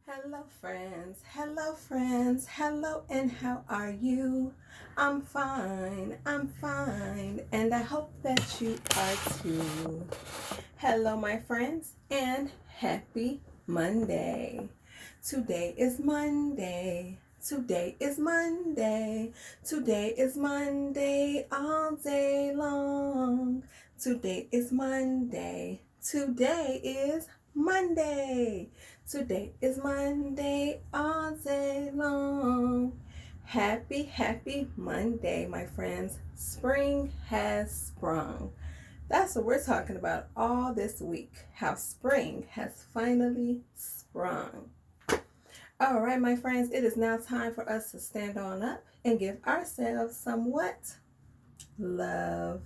Hello, friends. Hello, friends. Hello, and how are you? I'm fine. I'm fine. And I hope that you are too. Hello, my friends, and happy Monday. Today is Monday. Today is Monday. Today is Monday all day long. Today is Monday. Today is Monday. Today is Monday all day long. Happy Monday, my friends. Spring has sprung. That's what we're talking about all this week, how spring has finally sprung. All right, my friends, it is now time for us to stand on up and give ourselves some what? Love.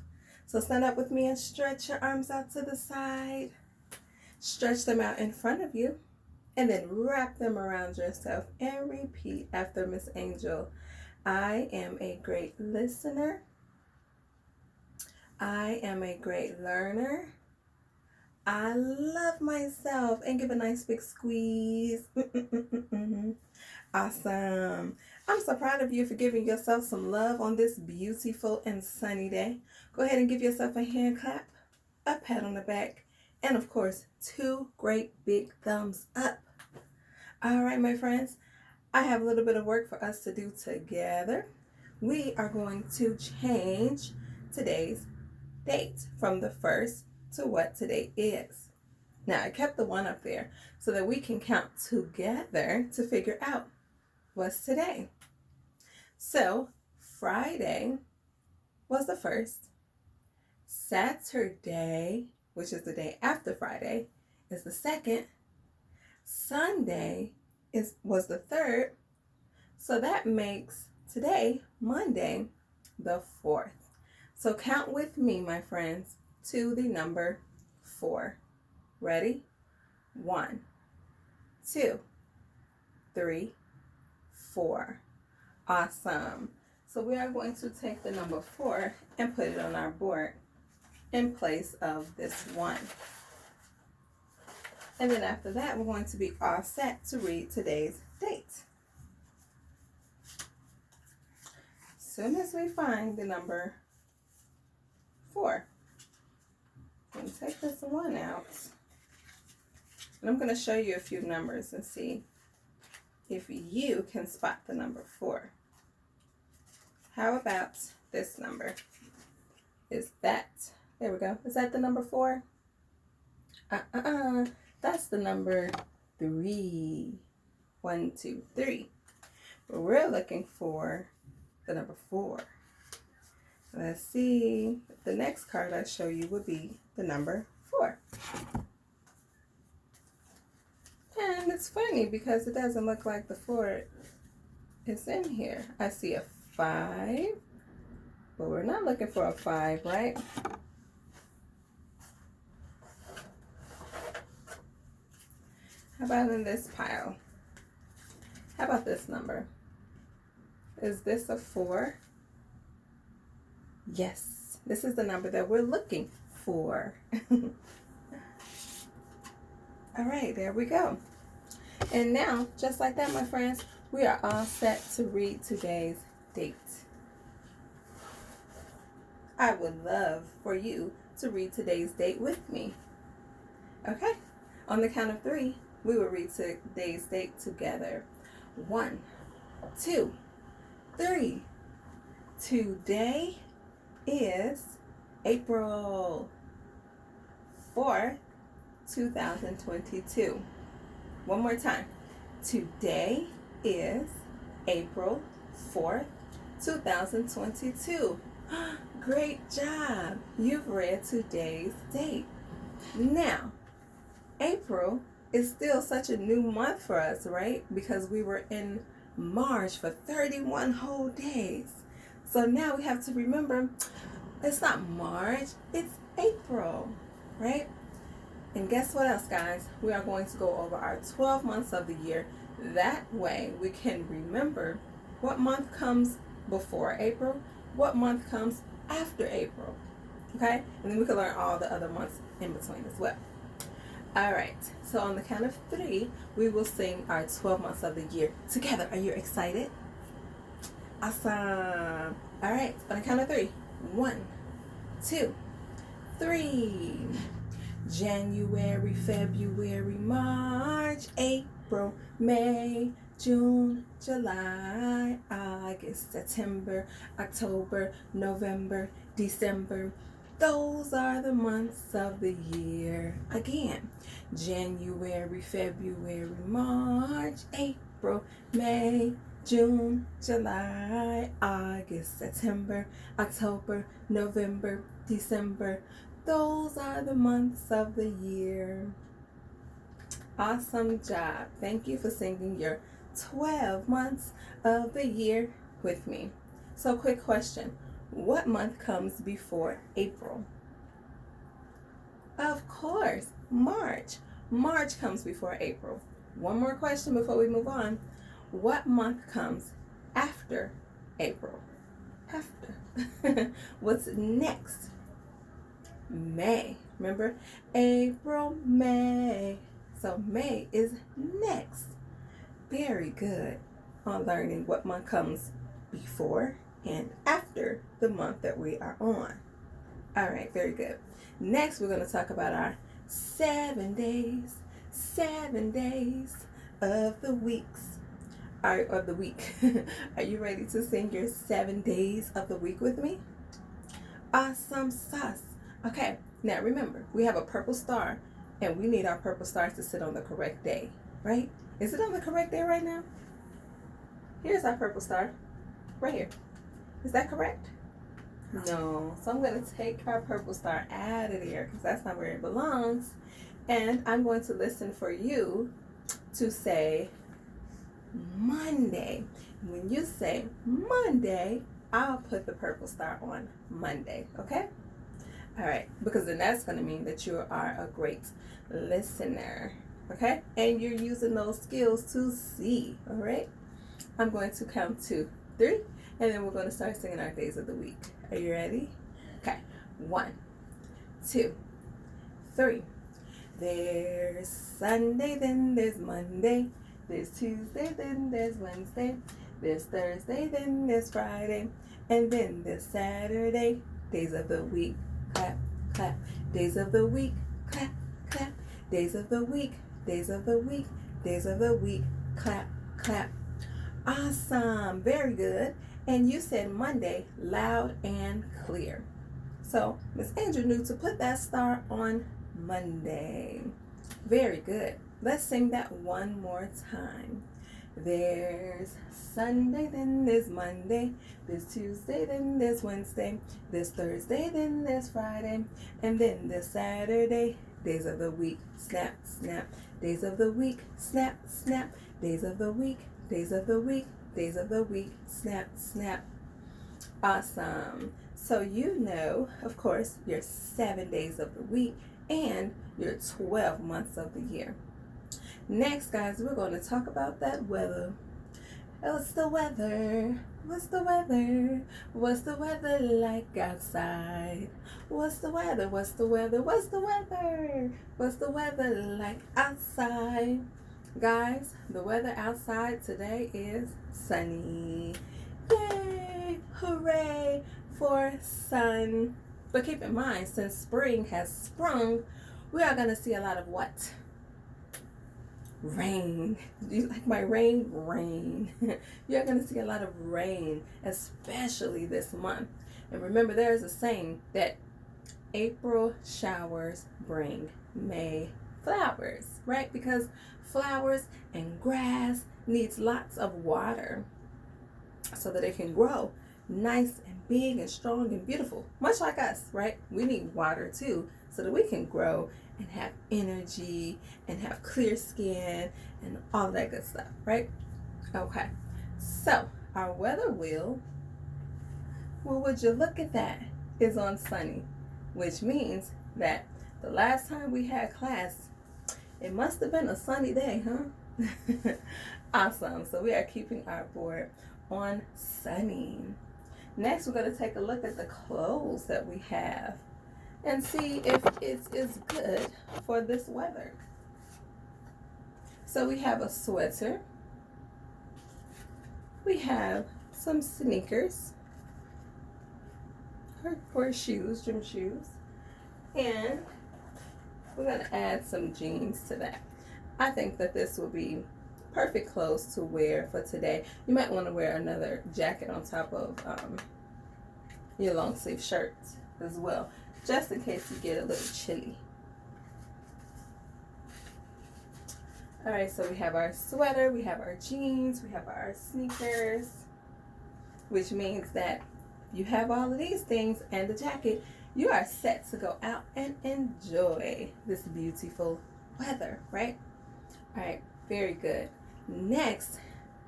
So stand up with me and stretch your arms out to the side. Stretch them out in front of you. And then wrap them around yourself and repeat after Miss Angel. I am a great listener. I am a great learner. I love myself. And give a nice big squeeze. Awesome. I'm so proud of you for giving yourself some love on this beautiful and sunny day. Go ahead and give yourself a hand clap, a pat on the back, and of course, 2 great big thumbs up. All right, my friends, I have a little bit of work for us to do together. We are going to change today's date from the 1st to what today is. Now, I kept the 1 up there so that we can count together to figure out what's today. So, Friday was the 1st. Saturday, which is the day after Friday, is the 2nd. Sunday was the 3rd, so that makes today, Monday, the 4th. So count with me, my friends, to the number 4. Ready? 1, 2, 3, 4. Awesome. So we are going to take the number 4 and put it on our board in place of this 1. And then after that, we're going to be all set to read today's date. As soon as we find the number 4, I'm going to take this 1 out. And I'm going to show you a few numbers and see if you can spot the number 4. How about this number? There we go. Is that the number 4? That's the number 3. 1, 2, 3. But we're looking for the number 4. Let's see. The next card I show you would be the number 4. And it's funny because it doesn't look like the 4 is in here. I see a 5, but we're not looking for a 5, right? How about in this pile? How about this number? Is this a 4? Yes, this is the number that we're looking for. All right, there we go. And now, just like that, my friends, we are all set to read today's date. I would love for you to read today's date with me. Okay? On the count of 3, we will read today's date together. 1, 2, 3. Today is April 4th, 2022. One more time. Today is April 4th, 2022. Great job. You've read today's date. Now, April is still such a new month for us, right? Because we were in March for 31 whole days. So now we have to remember, it's not March, it's April, right? And guess what else, guys? We are going to go over our 12 months of the year. That way we can remember what month comes before April, what month comes after April, okay? And then we can learn all the other months in between as well. All right. So on the count of 3, we will sing our 12 months of the year together. Are you excited? Awesome. All right. On the count of 3. 1, 2, 3. January, February, March, April, May, June, July, August, September, October, November, December. Those are the months of the year. Again, January, February, March, April, May, June, July, August, September, October, November, December. Those are the months of the year. Awesome job. Thank you for singing your 12 months of the year with me. So, quick question. What month comes before April? Of course, March. March comes before April. One more question before we move on. What month comes after April? After. What's next? May. Remember? April, May. So May is next. Very good on learning what month comes before and after the month that we are on. All right, very good. Next, we're going to talk about our 7 days. 7 days of the weeks. Of the week. Are you ready to sing your 7 days of the week with me? Awesome sauce. Okay, now remember, we have a purple star, and we need our purple stars to sit on the correct day, right? Is it on the correct day right now? Here's our purple star, right here. Is that correct? No. So I'm going to take our purple star out of there because that's not where it belongs. And I'm going to listen for you to say Monday. When you say Monday, I'll put the purple star on Monday, okay? All right, because then that's going to mean that you are a great listener, okay? And you're using those skills to see, all right? I'm going to count to 3, and then we're going to start singing our days of the week. Are you ready? Okay, 1, 2, 3. There's Sunday, then there's Monday. There's Tuesday, then there's Wednesday. There's Thursday, then there's Friday. And then there's Saturday. Days of the week. Clap, clap. Days of the week. Clap, clap. Days of the week. Days of the week. Days of the week. Clap, clap. Awesome. Very good. And you said Monday loud and clear. So Miss Andrew knew to put that star on Monday. Very good. Let's sing that one more time. There's Sunday, then there's Monday. There's Tuesday, then there's Wednesday. There's Thursday, then there's Friday. And then there's Saturday. Days of the week. Snap, snap. Days of the week. Snap, snap. Days of the week. Days of the week. Days of the week. Snap, snap. Awesome. So you know, of course, your 7 days of the week and your 12 months of the year. Next, guys, we're going to talk about that weather. What's the weather? What's the weather? What's the weather like outside? What's the weather? What's the weather? What's the weather? What's the weather like outside? Guys, the weather outside today is sunny. Yay! Hooray for sun. But keep in mind, since spring has sprung, we are going to see a lot of what? Rain. Do you like my rain? Rain. You're going to see a lot of rain, especially this month. And remember, there's a saying that April showers bring May flowers, right? Because flowers and grass needs lots of water so that it can grow nice and big and strong and beautiful, much like us, right? We need water too so that we can grow and have energy and have clear skin and all that good stuff, right? Okay, so our weather wheel, well, would you look at that, is on sunny, which means that the last time we had class, it must have been a sunny day, huh? Awesome. So we are keeping our board on sunny. Next, we're going to take a look at the clothes that we have. and see if it is good for this weather. So we have a sweater, we have some sneakers, or shoes, gym shoes, and we're going to add some jeans to that. I think that this will be perfect clothes to wear for today. You might want to wear another jacket on top of your long sleeve shirt as well, just in case you get a little chilly. All right, so we have our sweater, we have our jeans, we have our sneakers, which means that you have all of these things and the jacket, you are set to go out and enjoy this beautiful weather, right? All right, very good. Next,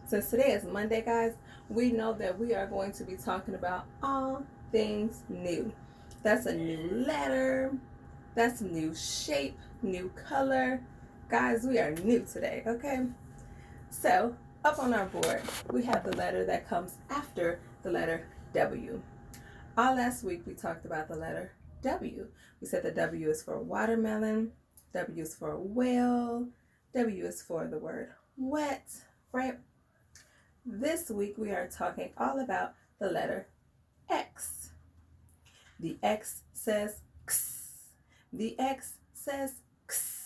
since today is Monday, guys, we know that we are going to be talking about all things new. That's a new letter, that's a new shape, new color. Guys, we are new today, okay? So, up on our board, we have the letter that comes after the letter W. All last week, we talked about the letter W. We said the W is for watermelon, W is for whale, W is for the word wet, right? This week, we are talking all about the letter X. The X says X. The X says X.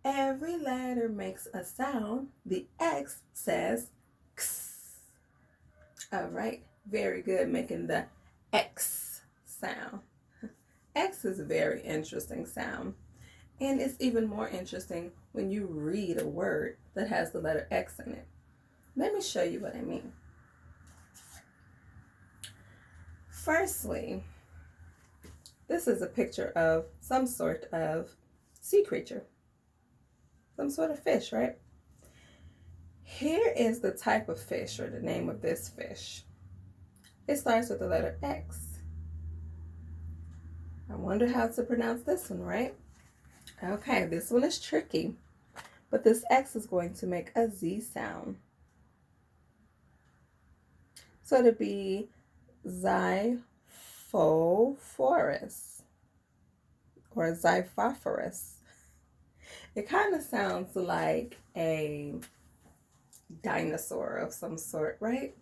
Every letter makes a sound. The X says X. All right, very good, making the X sound. X is a very interesting sound. And it's even more interesting when you read a word that has the letter X in it. Let me show you what I mean. Firstly, this is a picture of some sort of sea creature. Some sort of fish, right? Here is the type of fish, or the name of this fish. It starts with the letter X. I wonder how to pronounce this one, right? Okay, this one is tricky, but this X is going to make a Z sound. So it'd be Xiphophorus or Xiphophorus. It kind of sounds like a dinosaur of some sort, right?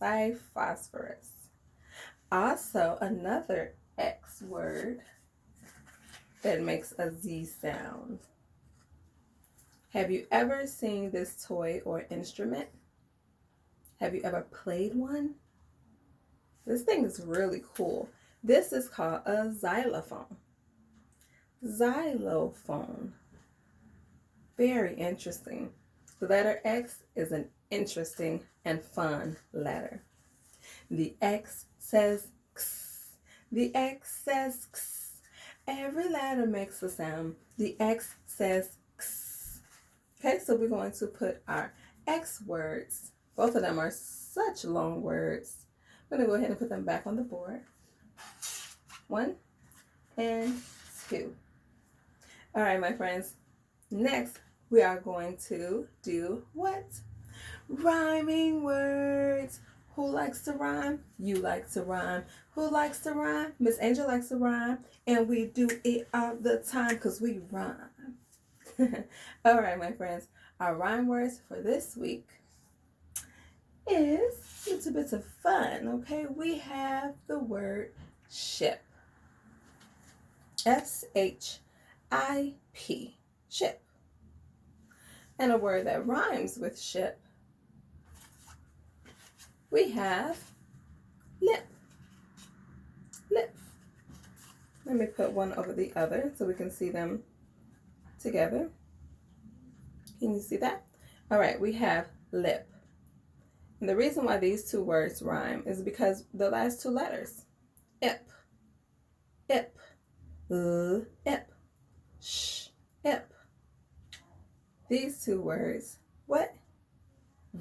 Xiphophorus. Also, another X word that makes a Z sound. Have you ever seen this toy or instrument? Have you ever played one? This thing is really cool. This is called a xylophone. Xylophone. Very interesting. The letter X is an interesting and fun letter. The X says X. The X says X. Every letter makes a sound. The X says X. Okay, so we're going to put our X words. Both of them are such long words. I'm going to go ahead and put them back on the board. 1 and 2. All right, my friends. Next, we are going to do what? Rhyming words. Who likes to rhyme? You like to rhyme. Who likes to rhyme? Miss Angel likes to rhyme. And we do it all the time because we rhyme. All right, my friends. Our rhyme words for this week is little bits of fun, okay? We have the word ship. S-H-I-P. Ship. And a word that rhymes with ship, we have lip. Lip. Let me put one over the other so we can see them together. Can you see that? All right, we have lip. And the reason why these two words rhyme is because the last two letters. Ip. Ip. Ip. Sh. Ip. These two words, what?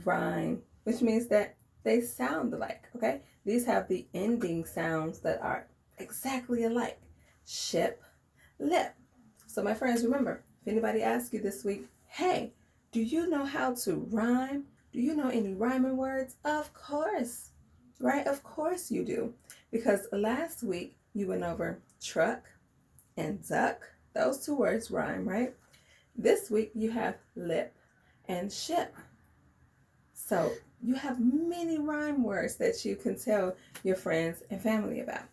Rhyme, which means that they sound alike, okay? These have the ending sounds that are exactly alike. Ship, lip. So my friends, remember, if anybody asks you this week, hey, do you know how to rhyme? Do you know any rhyming words? Of course, right? Of course you do. Because last week you went over truck and duck. Those two words rhyme, right? This week you have lip and ship. So you have many rhyme words that you can tell your friends and family about.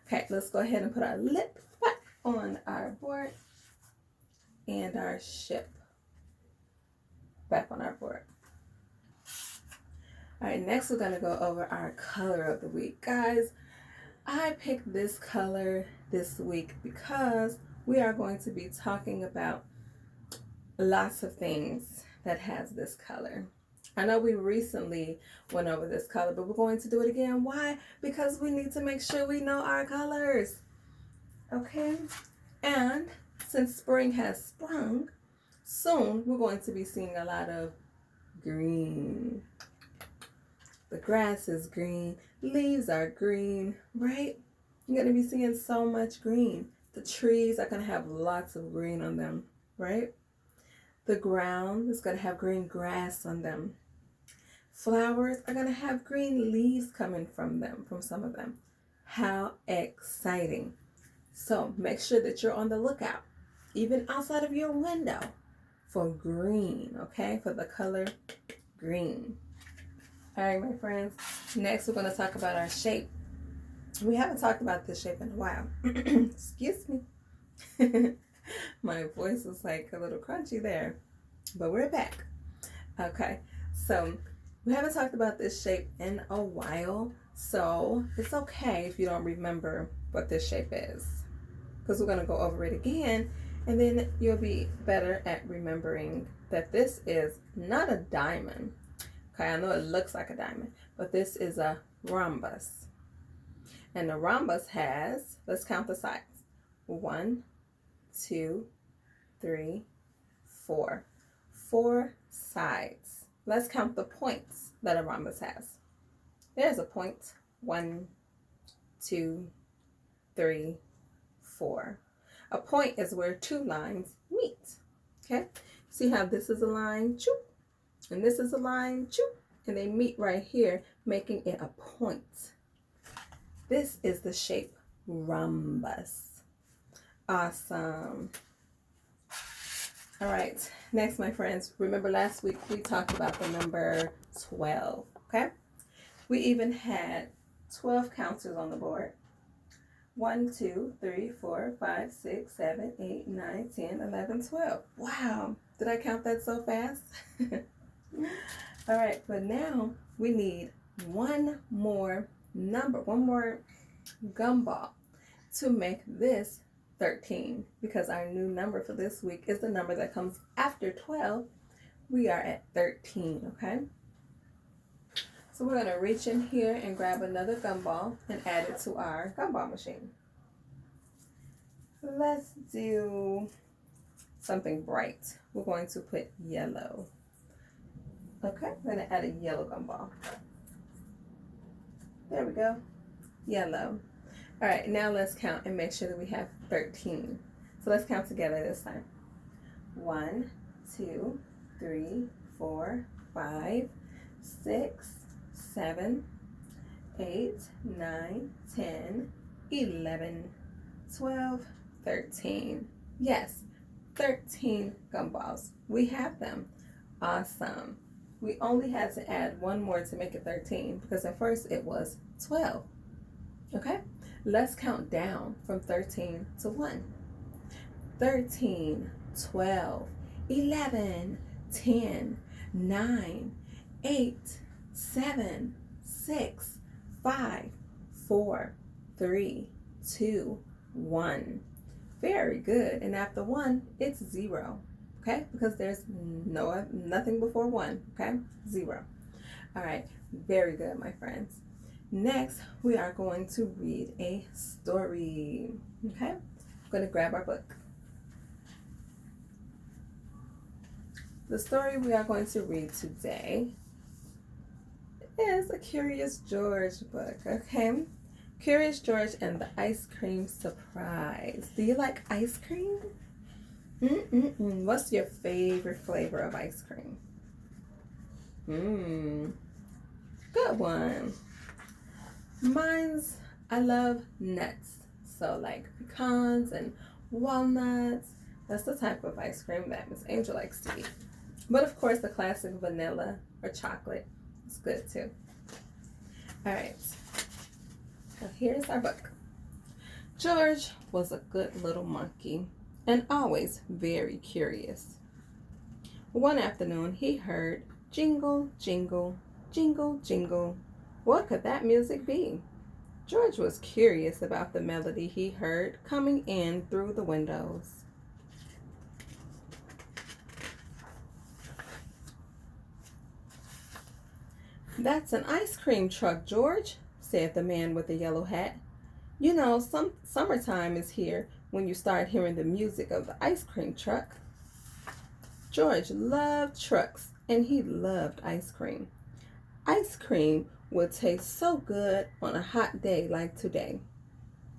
Okay, let's go ahead and put our lip back on our board and our ship back on our board. All right, next we're going to go over our color of the week. Guys, I picked this color this week because we are going to be talking about lots of things that has this color. I know we recently went over this color, but we're going to do it again. Why? Because we need to make sure we know our colors. Okay? And since spring has sprung, soon we're going to be seeing a lot of green. The grass is green, leaves are green, right? You're going to be seeing so much green. The trees are going to have lots of green on them, right? The ground is going to have green grass on them. Flowers are going to have green leaves coming from them, from some of them. How exciting. So make sure that you're on the lookout, even outside of your window, for green, okay? For the color green. All right, my friends. Next, we're going to talk about our shape. We haven't talked about this shape in a while. Excuse me. My voice was like a little crunchy there, but we're back. Okay, so we haven't talked about this shape in a while, so it's okay if you don't remember what this shape is, because we're going to go over it again, and then you'll be better at remembering that this is not a diamond. Okay, I know it looks like a diamond, but this is a rhombus. And the rhombus has, let's count the sides. 1, 2, 3, 4. 4 sides. Let's count the points that a rhombus has. There's a point. 1, 2, 3, 4. A point is where two lines meet. Okay? See how this is a line, choop, and this is a line, choop, and they meet right here, making it a point. This is the shape rhombus. Awesome. All right, next, my friends, remember last week we talked about the number 12, okay? We even had 12 counters on the board. 1, 2, 3, 4, 5, 6, 7, 8, 9, 10, 11, 12. Wow, did I count that so fast? All right, but now we need one more number, one more gumball to make this 13, because our new number for this week is the number that comes after 12. We are at 13, okay? So we're going to reach in here and grab another gumball and add it to our gumball machine. Let's do something bright. We're going to put yellow. Okay, I'm going to add a yellow gumball. There we go. Yellow. All right, now let's count and make sure that we have 13. So let's count together this time. 1, 2, 3, 4, 5, 6, 7, 8, 9, 10, 11, 12, 13. Yes, 13 gumballs. We have them. Awesome. We only had to add one more to make it 13, because at first it was 12. Okay? Let's count down from 13 to 1. 13, 12, 11, 10, 9, 8, 7, 6, 5, 4, 3, 2, 1. Very good. And after 1, it's 0. Okay? Because there's nothing before 1. Okay? 0. All right. Very good, my friends. Next, we are going to read a story. Okay? I'm going to grab our book. The story we are going to read today is a Curious George book. Okay? Curious George and the Ice Cream Surprise. Do you like ice cream? What's your favorite flavor of ice cream? Good one. I love nuts. So like pecans and walnuts. That's the type of ice cream that Miss Angel likes to eat. But of course, the classic vanilla or chocolate is good too. All right, so here's our book. George was a good little monkey and always very curious. One afternoon, he heard jingle, jingle, jingle, jingle. What could that music be? George was curious about the melody he heard coming in through the windows. "That's an ice cream truck, George," said the man with the yellow hat. "You know, summertime is here when you start hearing the music of the ice cream truck." George loved trucks and he loved ice cream. Ice cream would taste so good on a hot day like today.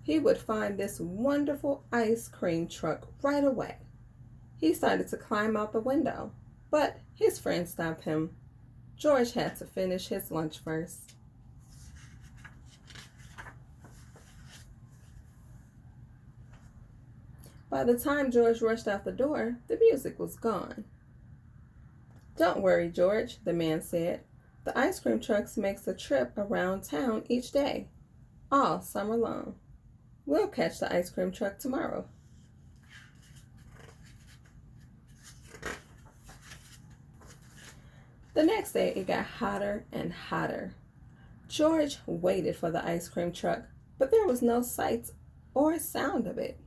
He would find this wonderful ice cream truck right away. He started to climb out the window, but his friend stopped him. George had to finish his lunch first. By the time George rushed out the door, the music was gone. "Don't worry, George," the man said. "The ice cream trucks makes a trip around town each day, all summer long. We'll catch the ice cream truck tomorrow." The next day, it got hotter and hotter. George waited for the ice cream truck, but there was no sight or sound of it.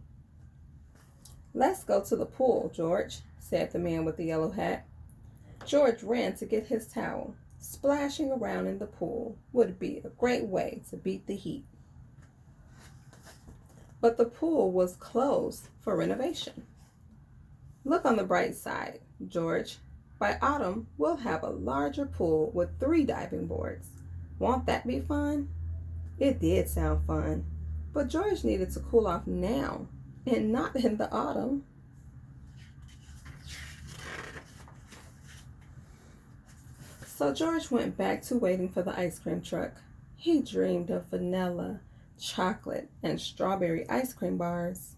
"Let's go to the pool, George," said the man with the yellow hat. George ran to get his towel. Splashing around in the pool would be a great way to beat the heat. But the pool was closed for renovation. "Look on the bright side, George. By autumn, we'll have a larger pool with 3 diving boards. Won't that be fun?" It did sound fun, but George needed to cool off now and not in the autumn. So George went back to waiting for the ice cream truck. He dreamed of vanilla, chocolate, and strawberry ice cream bars.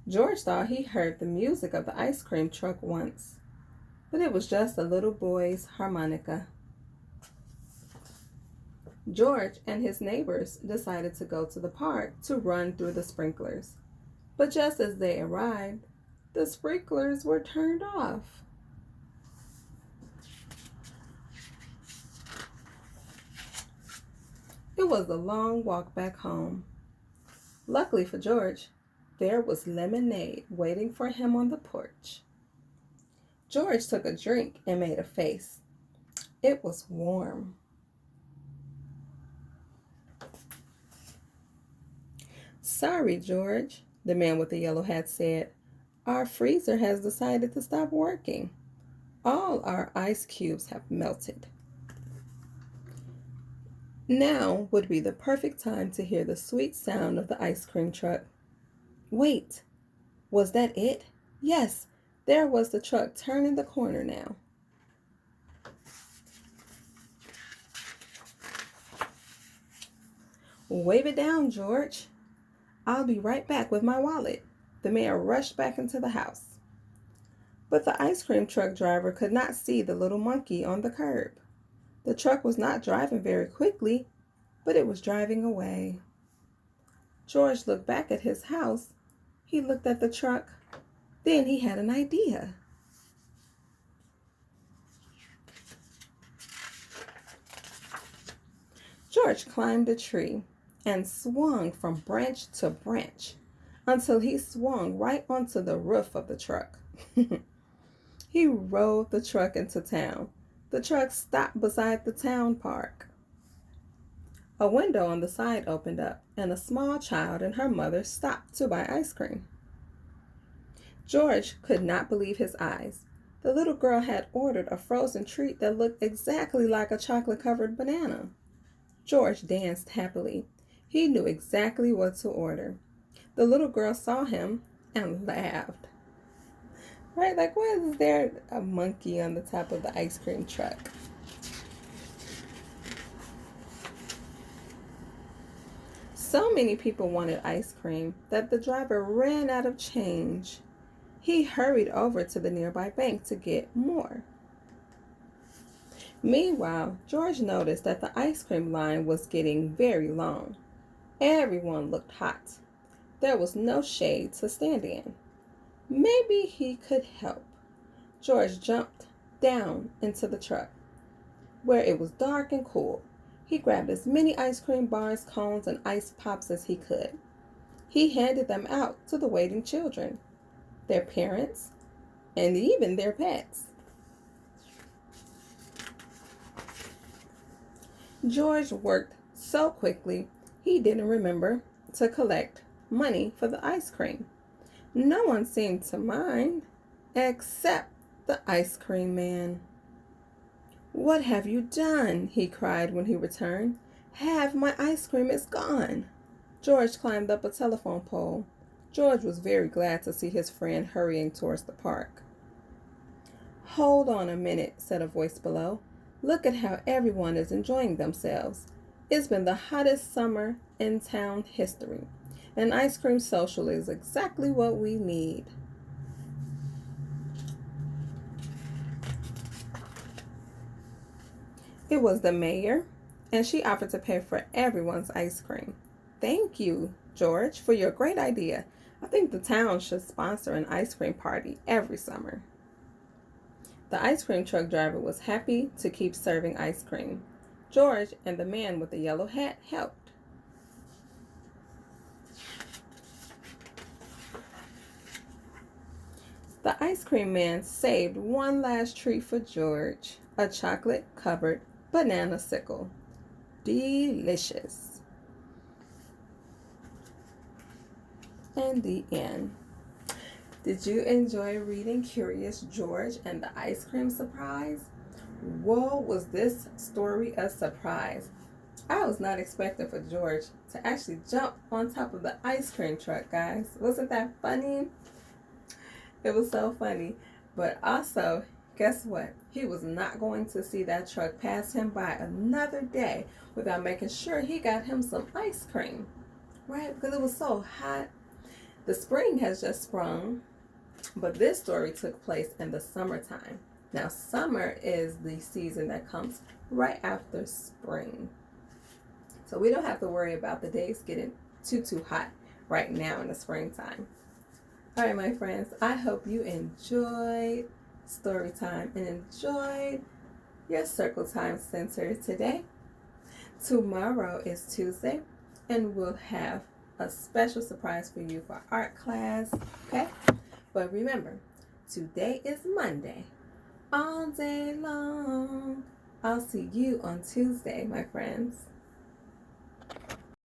George thought he heard the music of the ice cream truck once, but it was just a little boy's harmonica. George and his neighbors decided to go to the park to run through the sprinklers. But just as they arrived, the sprinklers were turned off. It was a long walk back home. Luckily for George, there was lemonade waiting for him on the porch. George took a drink and made a face. It was warm. "Sorry, George," the man with the yellow hat said. "Our freezer has decided to stop working. All our ice cubes have melted. Now would be the perfect time to hear the sweet sound of the ice cream truck." Wait, was that it? Yes, there was the truck turning the corner now. "Wave it down, George. I'll be right back with my wallet." The man rushed back into the house. But the ice cream truck driver could not see the little monkey on the curb. The truck was not driving very quickly, but it was driving away. George looked back at his house. He looked at the truck. Then he had an idea. George climbed a tree and swung from branch to branch until he swung right onto the roof of the truck. He rode the truck into town. The truck stopped beside the town park. A window on the side opened up, and a small child and her mother stopped to buy ice cream. George could not believe his eyes. The little girl had ordered a frozen treat that looked exactly like a chocolate-covered banana. George danced happily. He knew exactly what to order. The little girl saw him and laughed. Right, like, why is there a monkey on the top of the ice cream truck? So many people wanted ice cream that the driver ran out of change. He hurried over to the nearby bank to get more. Meanwhile, George noticed that the ice cream line was getting very long. Everyone looked hot. There was no shade to stand in. Maybe he could help. George jumped down into the truck, where it was dark and cool. He grabbed as many ice cream bars, cones, and ice pops as he could. He handed them out to the waiting children, their parents, and even their pets. George worked so quickly he didn't remember to collect money for the ice cream. No one seemed to mind, except the ice cream man. "What have you done?" he cried when he returned. "Half my ice cream is gone." George climbed up a telephone pole. George was very glad to see his friend hurrying towards the park. "Hold on a minute," said a voice below. "Look at how everyone is enjoying themselves. It's been the hottest summer in town history. An ice cream social is exactly what we need." It was the mayor, and she offered to pay for everyone's ice cream. "Thank you, George, for your great idea. I think the town should sponsor an ice cream party every summer." The ice cream truck driver was happy to keep serving ice cream. George and the man with the yellow hat helped. The ice cream man saved one last treat for George, a chocolate-covered banana sickle. Delicious. And the end. Did you enjoy reading Curious George and the Ice Cream Surprise? Whoa, was this story a surprise? I was not expecting for George to actually jump on top of the ice cream truck, guys. Wasn't that funny? It was so funny. But also, guess what? He was not going to see that truck pass him by another day without making sure he got him some ice cream, right? Because it was so hot. The spring has just sprung, but this story took place in the summertime. Now, summer is the season that comes right after spring. So we don't have to worry about the days getting too hot right now in the springtime. All right, my friends, I hope you enjoyed story time and enjoyed your Circle Time Center today. Tomorrow is Tuesday, and we'll have a special surprise for you for art class, okay? But remember, today is Monday, all day long. I'll see you on Tuesday, my friends.